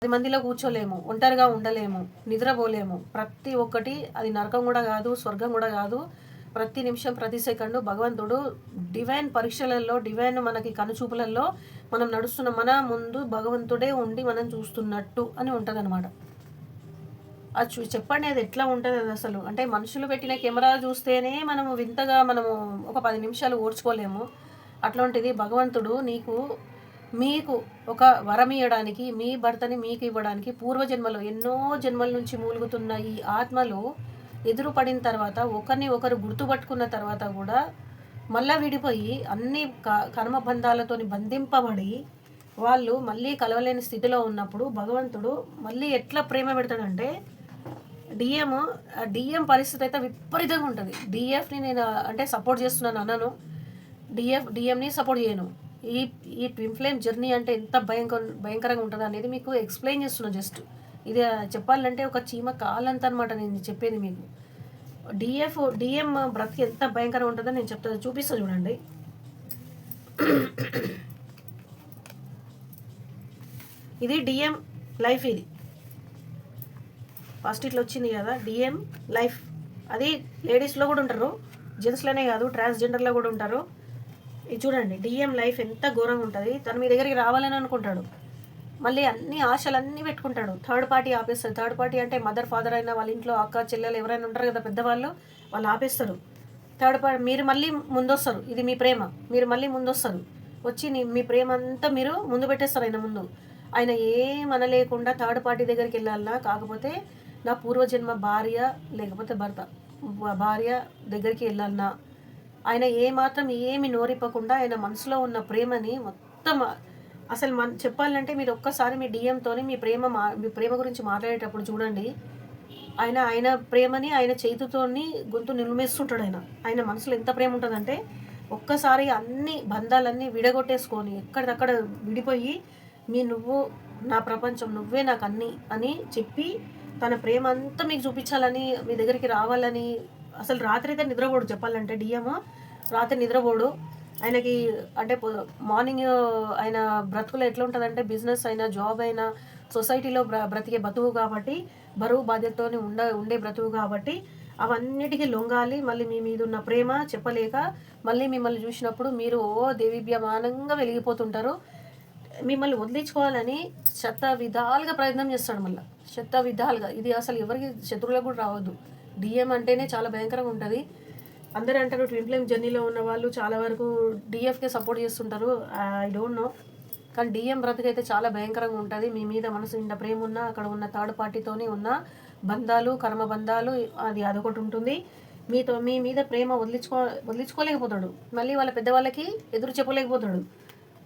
10 మందిలో కూర్చోలేము, ఒంటరిగా ఉండలేము, నిద్రపోలేము. ప్రతి ఒక్కటి అది నరకం కూడా కాదు, స్వర్గం కూడా కాదు. ప్రతి నిమిషం ప్రతి సెకండు భగవంతుడు డివైన్ పరీక్షలలో, డివైన్ మనకి కనుచూపులలో మనం నడుస్తున్న మన ముందు భగవంతుడే ఉండి మనం చూస్తున్నట్టు అని ఉంటుందన్నమాట. అది చెప్పండి, అది ఎట్లా ఉంటుంది అది అసలు. అంటే మనుషులు పెట్టిన కెమెరా చూస్తేనే మనము వింతగా మనము ఒక 10 నిమిషాలు ఓర్చుకోలేము. అట్లాంటిది భగవంతుడు మీకు ఒక వరం ఇవ్వడానికి, మీ భర్తని మీకు ఇవ్వడానికి పూర్వజన్మలో ఎన్నో జన్మల నుంచి మూలుగుతున్న ఈ ఆత్మలు ఎదురు పడిన తర్వాత ఒకరిని ఒకరు గుర్తుపట్టుకున్న తర్వాత కూడా మళ్ళీ విడిపోయి అన్ని కర్మబంధాలతోని బంధింపబడి వాళ్ళు మళ్ళీ కలవలేని స్థితిలో ఉన్నప్పుడు భగవంతుడు మళ్ళీ ఎట్లా ప్రేమ పెడతాడంటే డిఎం పరిస్థితి అయితే విపరీతంగా ఉంటుంది. డిఎఫ్ని నేను అంటే సపోర్ట్ చేస్తున్నాను అన్నాను, డిఎంని సపోర్ట్ చేయను. ఈ ట్విన్ ఫ్లేమ్ జర్నీ అంటే ఎంత భయంకరంగా ఉంటుంది అనేది మీకు ఎక్స్ప్లెయిన్ చేస్తున్నాను. జస్ట్ ఇది చెప్పాలంటే ఒక చీమ కాలంత అనమాట నేను చెప్పేది మీకు. డిఎం బ్రతికి ఎంత భయంకరంగా ఉంటుందో నేను చెప్తాను, చూపిస్తాను చూడండి. ఇది డిఎం లైఫ్. ఇది ఫస్ట్ ఇట్లా వచ్చింది కదా డిఎం లైఫ్. అది లేడీస్లో కూడా ఉంటారు, జెంట్స్లోనే కాదు ట్రాన్స్జెండర్లో కూడా ఉంటారు. ఇది చూడండి డిఎం లైఫ్ ఎంత ఘోరంగా ఉంటుంది. తను మీ దగ్గరికి రావాలని అనుకుంటాడు, మళ్ళీ అన్ని ఆశలన్నీ పెట్టుకుంటాడు. థర్డ్ పార్టీ ఆపేస్తారు. థర్డ్ పార్టీ అంటే మదర్ ఫాదర్ అయినా, వాళ్ళ ఇంట్లో అక్క చెల్లెలు ఎవరైనా ఉంటారు కదా పెద్దవాళ్ళు, వాళ్ళు ఆపేస్తారు. థర్డ్ పార్టీ మీరు మళ్ళీ ముందొస్తారు. ఇది మీ ప్రేమ, మీరు మళ్ళీ ముందొస్తారు. వచ్చి మీ ప్రేమ అంతా మీరు ముందు పెట్టేస్తారు ఆయన ముందు. ఆయన ఏమనలేకుండా థర్డ్ పార్టీ దగ్గరికి వెళ్ళాలన్నా, కాకపోతే నా పూర్వజన్మ భార్య లేకపోతే భర్త భార్య దగ్గరికి వెళ్ళాలన్నా ఆయన ఏమాత్రం ఏమి నోరిప్పకుండా ఆయన మనసులో ఉన్న ప్రేమని మొత్తం అసలు చెప్పాలంటే మీరు ఒక్కసారి మీ డిఎంతోని మీ ప్రేమ గురించి మాట్లాడేటప్పుడు చూడండి. ఆయన ప్రేమని ఆయన చేతితోని గొంతు నిలుమేస్తుంటాడు. ఆయన మనసులో ఎంత ప్రేమ ఉంటుందంటే ఒక్కసారి అన్ని బంధాలన్నీ విడగొట్టేసుకొని ఎక్కడికక్కడ విడిపోయి నువ్వు నా ప్రపంచం, నువ్వే నాకు అన్నీ అని చెప్పి తన ప్రేమ అంతా మీకు చూపించాలని, మీ దగ్గరికి రావాలని. అసలు రాత్రి అయితే నిద్రపోడు. చెప్పాలంటే డిఎం రాత్రి నిద్రపోడు. ఆయనకి అంటే మార్నింగ్ ఆయన బ్రతుకులో ఎట్లా ఉంటుందంటే బిజినెస్ అయినా జాబ్ అయినా సొసైటీలో బ్రతికే బతుకు కాబట్టి, బరువు బాధ్యతతోని ఉండే బ్రతుకు కాబట్టి అవన్నిటికీ లొంగాలి. మళ్ళీ మీ మీద ఉన్న ప్రేమ చెప్పలేక మళ్ళీ మిమ్మల్ని చూసినప్పుడు మీరు దేవీభ్యమానంగా వెలిగిపోతుంటారు. మిమ్మల్ని వదిలించుకోవాలని శత విధాలుగా ప్రయత్నం చేస్తాడు. మళ్ళీ శత విధాలుగా. ఇది అసలు ఎవరికి శత్రువులకు కూడా రావద్దు. డిఎం అంటేనే చాలా భయంకరంగా ఉంటుంది. అందరూ అంటారు ట్విన్ ఫ్లేమ్ జర్నీలో ఉన్న వాళ్ళు చాలా వరకు డిఎఫ్కే సపోర్ట్ చేస్తుంటారు. ఐ డోంట్ నో, కానీ డిఎం బ్రతికైతే చాలా భయంకరంగా ఉంటుంది. మీ మీద మనసు నిండా ప్రేమ ఉన్నా, అక్కడ ఉన్న థర్డ్ పార్టీతోనే ఉన్న బంధాలు, కర్మబంధాలు అదొకటి ఉంటుంది. మీ మీద ప్రేమ వదిలించుకోలేకపోతాడు. మళ్ళీ వాళ్ళ పెద్దవాళ్ళకి ఎదురు చెప్పలేకపోతాడు.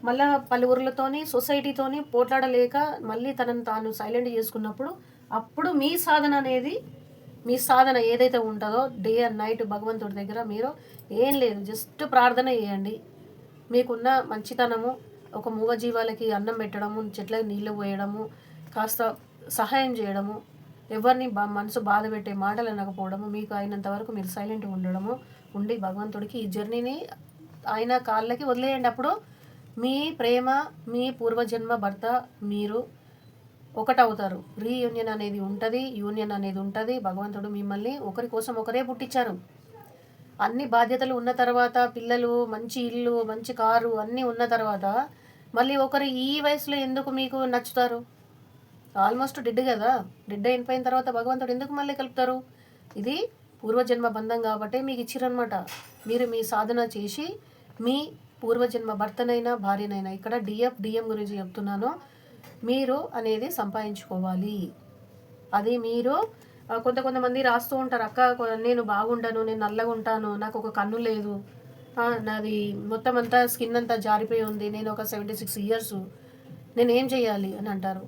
మళ్ళీ పలువురులతోని సొసైటీతోని పోట్లాడలేక మళ్ళీ తనను తాను సైలెంట్ చేసుకున్నప్పుడు అప్పుడు మీ సాధన ఏదైతే ఉంటుందో డే అండ్ నైట్ భగవంతుడి దగ్గర మీరు ఏం లేదు, జస్ట్ ప్రార్థన చేయండి. మీకున్న మంచితనము, ఒక మూగజీవాలకి అన్నం పెట్టడము, చెట్లకు నీళ్ళు పోయడము, కాస్త సహాయం చేయడము, ఎవరిని మనసు బాధ పెట్టే మాటలు అనకపోవడము, మీకు అయినంత వరకు మీరు సైలెంట్గా ఉండి భగవంతుడికి ఈ జర్నీని ఆయన కాళ్ళకి వదిలేయండి. అప్పుడు మీ ప్రేమ, మీ పూర్వజన్మ భర్త మీరు ఒకటవుతారు. రీయూనియన్ అనేది ఉంటుంది, యూనియన్ అనేది ఉంటుంది. భగవంతుడు మిమ్మల్ని ఒకరి కోసం ఒకరే పుట్టించారు. అన్ని బాధ్యతలు ఉన్న తర్వాత, పిల్లలు, మంచి ఇల్లు, మంచి కారు అన్నీ ఉన్న తర్వాత మళ్ళీ ఒకరు ఈ వయసులో ఎందుకు మీకు నచ్చుతారు? ఆల్మోస్ట్ డెడ్ కదా. డెడ్ అయిపోయిన తర్వాత భగవంతుడు ఎందుకు మళ్ళీ కలుపుతారు? ఇది పూర్వజన్మ బంధం కాబట్టి మీకు ఇచ్చిరనమాట. మీరు మీ సాధన చేసి మీ పూర్వజన్మ భర్తనైనా భార్యనైనా, ఇక్కడ డిఎం గురించి చెప్తున్నాను, మీరు అనేది సంపాదించుకోవాలి. అది మీరు కొంతమంది రాస్తూ ఉంటారు, అక్క నేను బాగుంటాను, నేను నల్లగా ఉంటాను, నాకు ఒక కన్ను లేదు, నాది మొత్తం అంతా స్కిన్ అంతా జారిపోయి ఉంది, నేను ఒక 76 ఇయర్స్, నేను ఏం చేయాలి అని అంటారు.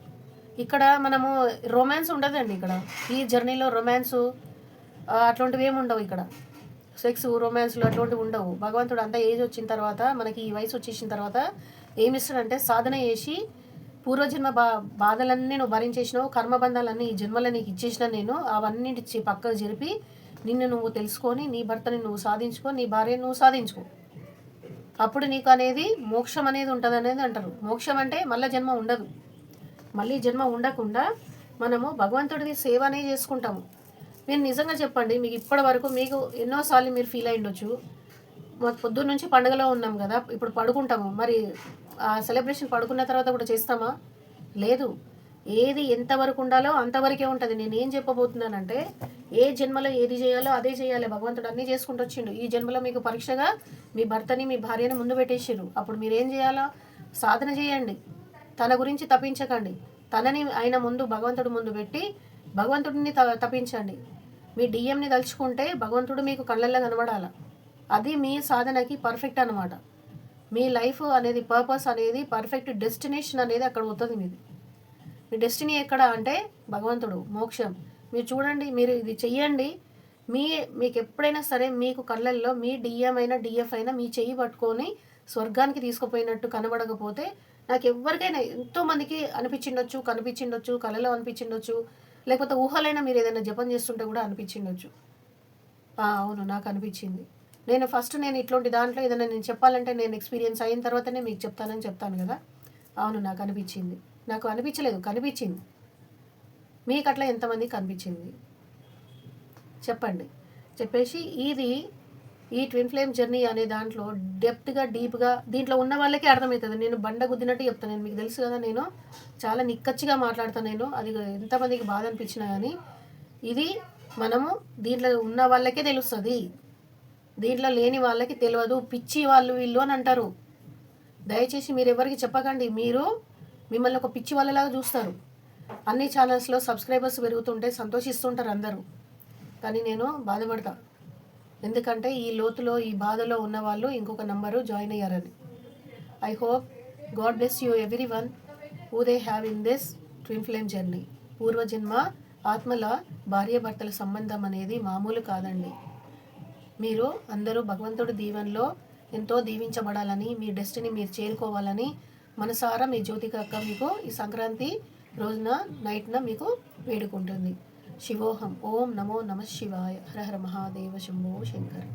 ఇక్కడ మనము రొమాన్స్ ఉండదండి. ఇక్కడ ఈ జర్నీలో రొమాన్సు అట్లాంటివి ఏమి ఉండవు. ఇక్కడ సెక్స్, రొమాన్స్లు అట్లాంటివి ఉండవు. భగవంతుడు అంతా ఏజ్ వచ్చిన తర్వాత, మనకి ఈ వయసు వచ్చేసిన తర్వాత ఏమిస్తాడంటే సాధన చేసి పూర్వజన్మ బాధలన్నీ నువ్వు భరించేసినావు, కర్మబంధాలన్నీ ఈ జన్మలో నీకు ఇచ్చేసిన నేను అవన్నిటి పక్కకు జరిపి నిన్ను నువ్వు తెలుసుకొని నీ భర్తని నువ్వు సాధించుకో, నీ భార్యను నువ్వు సాధించుకో. అప్పుడు నీకు అనేది మోక్షం అనేది ఉంటుంది అనేది అంటారు. మోక్షం అంటే మళ్ళీ జన్మ ఉండదు. మళ్ళీ జన్మ ఉండకుండా మనము భగవంతుడిది సేవనే చేసుకుంటాము. మీరు నిజంగా చెప్పండి, మీకు ఇప్పటి వరకు మీకు ఎన్నోసార్లు మీరు ఫీల్ అయి ఉండొచ్చు, మాకు పొద్దున్న నుంచి పండుగలో ఉన్నాం కదా, ఇప్పుడు పడుకుంటాము, మరి ఆ సెలబ్రేషన్ పడుకున్న తర్వాత కూడా చేస్తామా? లేదు. ఏది ఎంతవరకు ఉండాలో అంతవరకే ఉంటుంది. నేను ఏం చెప్పబోతున్నానంటే, ఏ జన్మలో ఏది చేయాలో అదే చేయాలి. భగవంతుడు అన్నీ చేసుకుంటూ వచ్చిండు. ఈ జన్మలో మీకు పరీక్షగా మీ భర్తని మీ భార్యని ముందు పెట్టేసిర్రు. అప్పుడు మీరు ఏం చేయాలా? సాధన చేయండి. తన గురించి తప్పించకండి. తనని ఆయన ముందు, భగవంతుడు ముందు పెట్టి భగవంతుడిని తప్పించండి. మీ డిఎంని తలుచుకుంటే భగవంతుడు మీకు కళ్ళల్లో కనబడాల. అది మీ సాధనకి పర్ఫెక్ట్ అనమాట. మీ లైఫ్ అనేది, పర్పస్ అనేది, పర్ఫెక్ట్ డెస్టినేషన్ అనేది అక్కడ అవుతుంది. మీ డెస్టినీ ఎక్కడ అంటే భగవంతుడు, మోక్షం. మీరు చూడండి, మీరు ఇది చెయ్యండి. మీకు ఎప్పుడైనా సరే మీకు కళ్ళల్లో మీ డిఎం అయినా డిఎఫ్ అయినా మీ చెయ్యి పట్టుకొని స్వర్గానికి తీసుకుపోయినట్టు కనబడకపోతే, నాకు ఎవరికైనా ఎంతోమందికి కనిపించిండొచ్చు, కళలో అనిపించిండొచ్చు, లేకపోతే ఊహలైనా మీరు ఏదైనా జపం చేస్తుంటే కూడా అనిపించిండొచ్చు. అవును, నాకు అనిపించింది. నేను ఇట్లాంటి దాంట్లో ఏదైనా నేను చెప్పాలంటే నేను ఎక్స్పీరియన్స్ అయిన తర్వాతనే మీకు చెప్తాను కదా. అవును, నాకు అనిపించింది. నాకు అనిపించలేదు, కనిపించింది. మీకు అట్లా ఎంతమందికి కనిపించింది చెప్పండి. చెప్పేసి ఈ ట్విన్ ఫ్లేమ్ జర్నీ అనే దాంట్లో డెప్త్గా, డీప్గా దీంట్లో ఉన్న వాళ్ళకే అర్థమవుతుంది. నేను బండ గుద్దినట్టు చెప్తాను. మీకు తెలుసు కదా, నేను చాలా నిక్కచ్చిగా మాట్లాడతాను. నేను అది ఎంతమందికి బాధ అనిపించినా కానీ ఇది మనము దీంట్లో ఉన్న వాళ్ళకే తెలుస్తుంది. దీంట్లో లేని వాళ్ళకి తెలియదు. పిచ్చి వాళ్ళు వీళ్ళు అని అంటారు. దయచేసి మీరు ఎవరికి చెప్పకండి. మిమ్మల్ని ఒక పిచ్చి వాళ్ళలాగా చూస్తారు. అన్ని ఛానల్స్లో సబ్స్క్రైబర్స్ పెరుగుతుంటే సంతోషిస్తుంటారు అందరూ, కానీ నేను బాధపడతా. ఎందుకంటే ఈ లోతులో, ఈ బాధలో ఉన్న వాళ్ళు ఇంకొక నంబరు జాయిన్ అయ్యారని. I hope God bless you every one who they have in this twin flame journey. పూర్వజన్మ ఆత్మల భార్యాభర్తల సంబంధం అనేది మామూలు కాదండి. మీరు అందరూ భగవంతుడి దీవెనలో ఎంతో దీవించబడాలని, మీ డెస్టినీ మీరు చేరుకోవాలని మనసారా మీ జ్యోతిక అక్క మీకు ఈ సంక్రాంతి రోజున నైట్న మీకు వేడుకుంటుంది. శివోహం. ఓం నమో నమ శివాయ. హర హర మహాదేవ శంభో శంకర్.